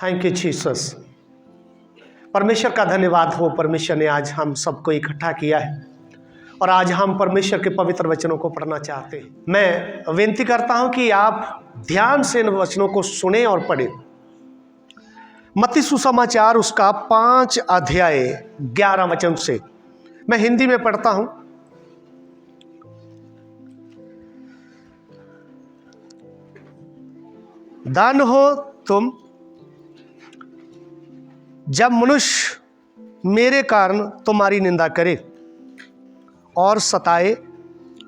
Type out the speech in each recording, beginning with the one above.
Thank you Jesus. परमेश्वर का धन्यवाद हो, परमेश्वर ने आज हम सबको इकट्ठा किया है और आज हम परमेश्वर के पवित्र वचनों को पढ़ना चाहते हैं। मैं विनती करता हूं कि आप ध्यान से इन वचनों को सुने और पढ़ें। मत्ती सुसमाचार उसका 5 अध्याय 11 वचन से मैं हिंदी में पढ़ता हूं। धन्य हो तुम जब मनुष्य मेरे कारण तुम्हारी निंदा करे और सताए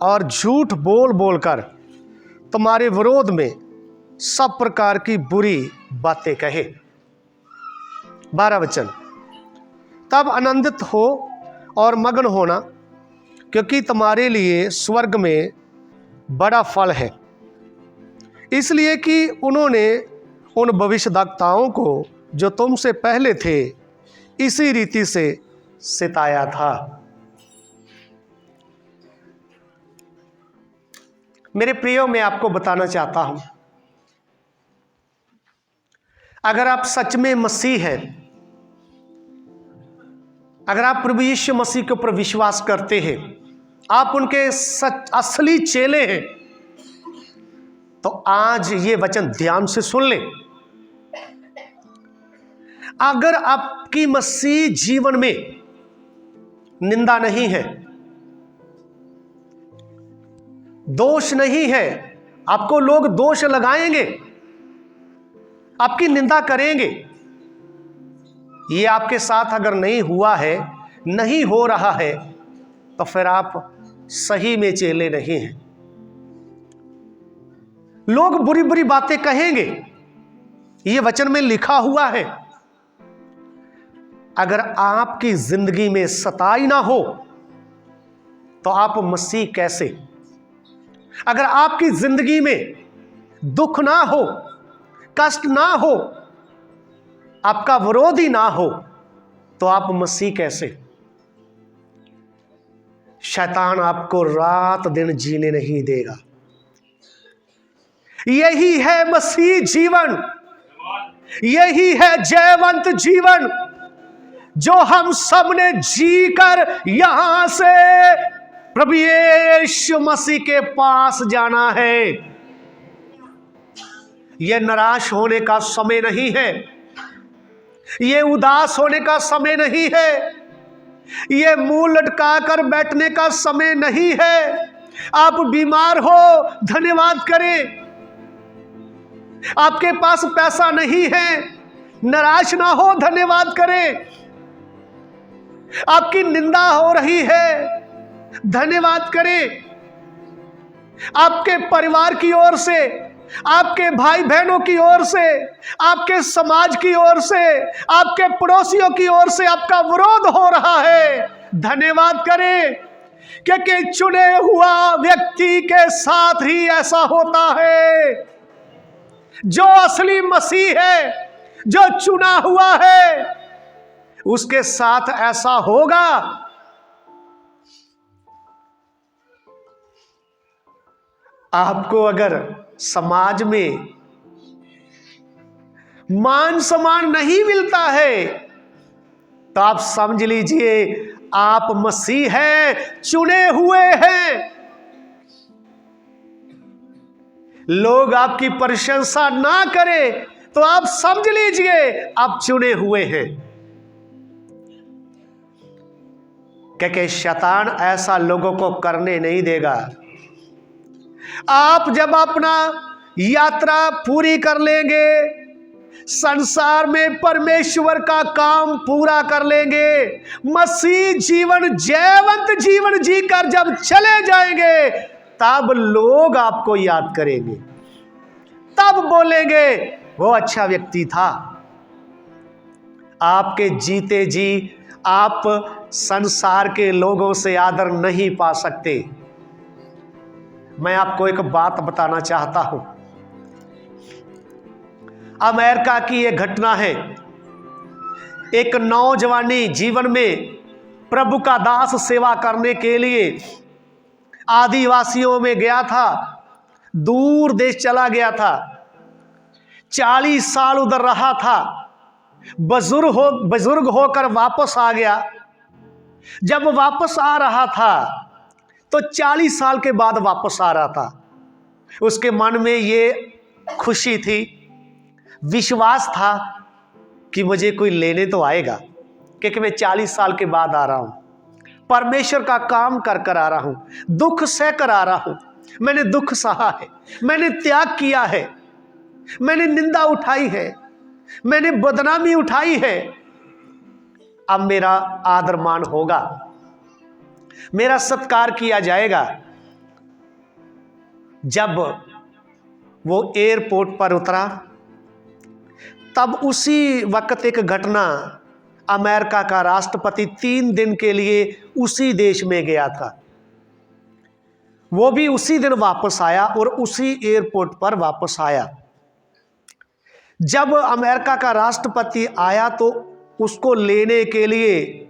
और झूठ बोल बोलकर तुम्हारे विरोध में सब प्रकार की बुरी बातें कहे। 12 वचन। तब आनंदित हो और मग्न होना, क्योंकि तुम्हारे लिए स्वर्ग में बड़ा फल है, इसलिए कि उन्होंने उन भविष्यद्वक्ताओं को जो तुमसे पहले थे इसी रीति से सिताया था। मेरे प्रियो, मैं आपको बताना चाहता हूं, अगर आप सच में मसीह हैं, अगर आप प्रभु यीशु मसीह के ऊपर विश्वास करते हैं, आप उनके सच असली चेले हैं, तो आज ये वचन ध्यान से सुन लें। अगर आपकी मसीह जीवन में निंदा नहीं है, दोष नहीं है, आपको लोग दोष लगाएंगे, आपकी निंदा करेंगे, ये आपके साथ अगर नहीं हुआ है, नहीं हो रहा है, तो फिर आप सही में चेले नहीं हैं। लोग बुरी बुरी बातें कहेंगे, ये वचन में लिखा हुआ है। अगर आपकी जिंदगी में सताई ना हो तो आप मसीह कैसे? अगर आपकी जिंदगी में दुख ना हो, कष्ट ना हो, आपका विरोधी ना हो, तो आप मसीह कैसे? शैतान आपको रात दिन जीने नहीं देगा। यही है मसीह जीवन, यही है जयवंत जीवन जो हम सब ने जीकर यहां से प्रभु यीशु मसीह के पास जाना है। यह निराश होने का समय नहीं है, यह उदास होने का समय नहीं है, यह मुंह लटकाकर बैठने का समय नहीं है। आप बीमार हो, धन्यवाद करें। आपके पास पैसा नहीं है, निराश ना हो, धन्यवाद करें। आपकी निंदा हो रही है, धन्यवाद करें। आपके परिवार की ओर से, आपके भाई बहनों की ओर से, आपके समाज की ओर से, आपके पड़ोसियों की ओर से आपका विरोध हो रहा है, धन्यवाद करें, क्योंकि चुने हुआ व्यक्ति के साथ ही ऐसा होता है। जो असली मसीह है, जो चुना हुआ है, उसके साथ ऐसा होगा। आपको अगर समाज में मान सम्मान नहीं मिलता है तो आप समझ लीजिए आप मसीह हैं, चुने हुए हैं। लोग आपकी प्रशंसा ना करें तो आप समझ लीजिए आप चुने हुए हैं, क्योंकि शैतान ऐसा लोगों को करने नहीं देगा। आप जब अपना यात्रा पूरी कर लेंगे, संसार में परमेश्वर का काम पूरा कर लेंगे, मसीह जीवन, जयवंत जीवन जीकर जब चले जाएंगे, तब लोग आपको याद करेंगे, तब बोलेंगे वो अच्छा व्यक्ति था। आपके जीते जी आप संसार के लोगों से आदर नहीं पा सकते। मैं आपको एक बात बताना चाहता हूं। अमेरिका की यह घटना है। एक नौजवानी जीवन में प्रभु का दास सेवा करने के लिए आदिवासियों में गया था, दूर देश चला गया था, 40 साल उधर रहा था। बुजुर्ग होकर वापस आ गया। जब वापस आ रहा था तो 40 साल के बाद वापस आ रहा था। उसके मन में ये खुशी थी, विश्वास था कि मुझे कोई लेने तो आएगा, क्योंकि मैं 40 साल के बाद आ रहा हूं, परमेश्वर का काम कर कर आ रहा हूं, दुख सह कर आ रहा हूं। मैंने दुख सहा है, मैंने त्याग किया है, मैंने निंदा उठाई है, मैंने बदनामी उठाई है। अब मेरा आदर मान होगा, मेरा सत्कार किया जाएगा। जब वो एयरपोर्ट पर उतरा तब उसी वक्त एक घटना, अमेरिका का राष्ट्रपति 3 दिन के लिए उसी देश में गया था। वो भी उसी दिन वापस आया और उसी एयरपोर्ट पर वापस आया। जब अमेरिका का राष्ट्रपति आया तो उसको लेने के लिए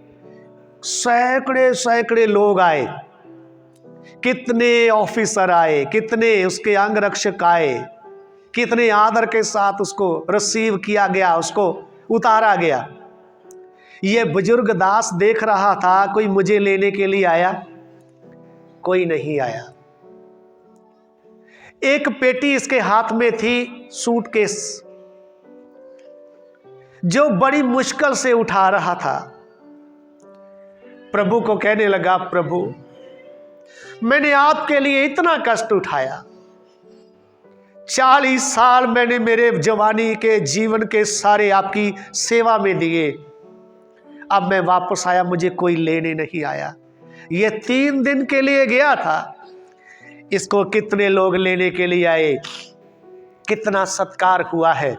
सैकड़े सैकड़े लोग आए, कितने ऑफिसर आए, कितने उसके अंगरक्षक आए, कितने आदर के साथ उसको रिसीव किया गया, उसको उतारा गया। ये बुजुर्ग दास देख रहा था, कोई मुझे लेने के लिए आया? कोई नहीं आया। एक पेटी इसके हाथ में थी, सूटकेस, जो बड़ी मुश्किल से उठा रहा था। प्रभु को कहने लगा, प्रभु मैंने आपके लिए इतना कष्ट उठाया, 40 साल मैंने मेरे जवानी के जीवन के सारे आपकी सेवा में दिए, अब मैं वापस आया, मुझे कोई लेने नहीं आया। ये 3 दिन के लिए गया था, इसको कितने लोग लेने के लिए आए, कितना सत्कार हुआ है।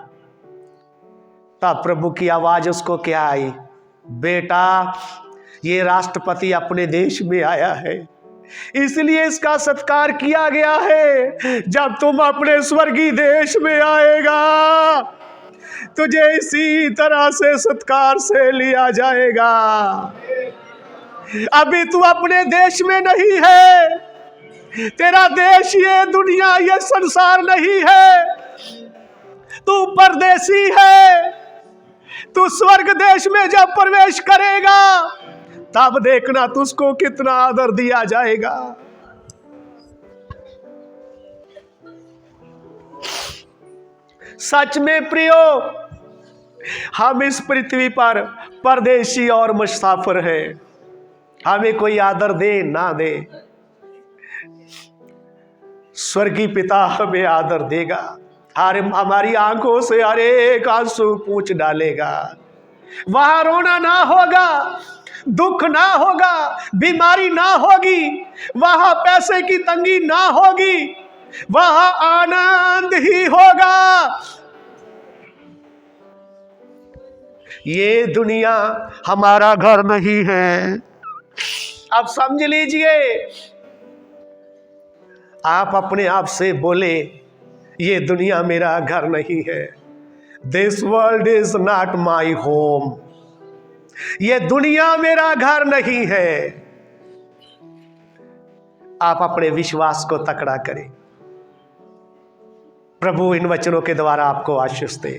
तब प्रभु की आवाज उसको क्या आई? बेटा, ये राष्ट्रपति अपने देश में आया है, इसलिए इसका सत्कार किया गया है। जब तुम अपने स्वर्गीय देश में आएगा, तुझे इसी तरह से सत्कार से लिया जाएगा। अभी तू अपने देश में नहीं है, तेरा देश ये दुनिया, ये संसार नहीं है, तू परदेसी है। तू स्वर्ग देश में जब प्रवेश करेगा तब देखना तुझको कितना आदर दिया जाएगा। सच में प्रियो, हम इस पृथ्वी पर परदेशी और मुसाफिर हैं। हमें कोई आदर दे ना दे, स्वर्गीय पिता हमें आदर देगा। हमारी आंखों से हर एक आंसू पूंछ डालेगा। वहां रोना ना होगा, दुख ना होगा, बीमारी ना होगी, वहां पैसे की तंगी ना होगी, वहां आनंद ही होगा। ये दुनिया हमारा घर नहीं है। अब समझ लीजिए, आप अपने आप से बोले, ये दुनिया मेरा घर नहीं है। This world is not my home. ये दुनिया मेरा घर नहीं है। आप अपने विश्वास को तकड़ा करें। प्रभु इन वचनों के द्वारा आपको आशीष दे।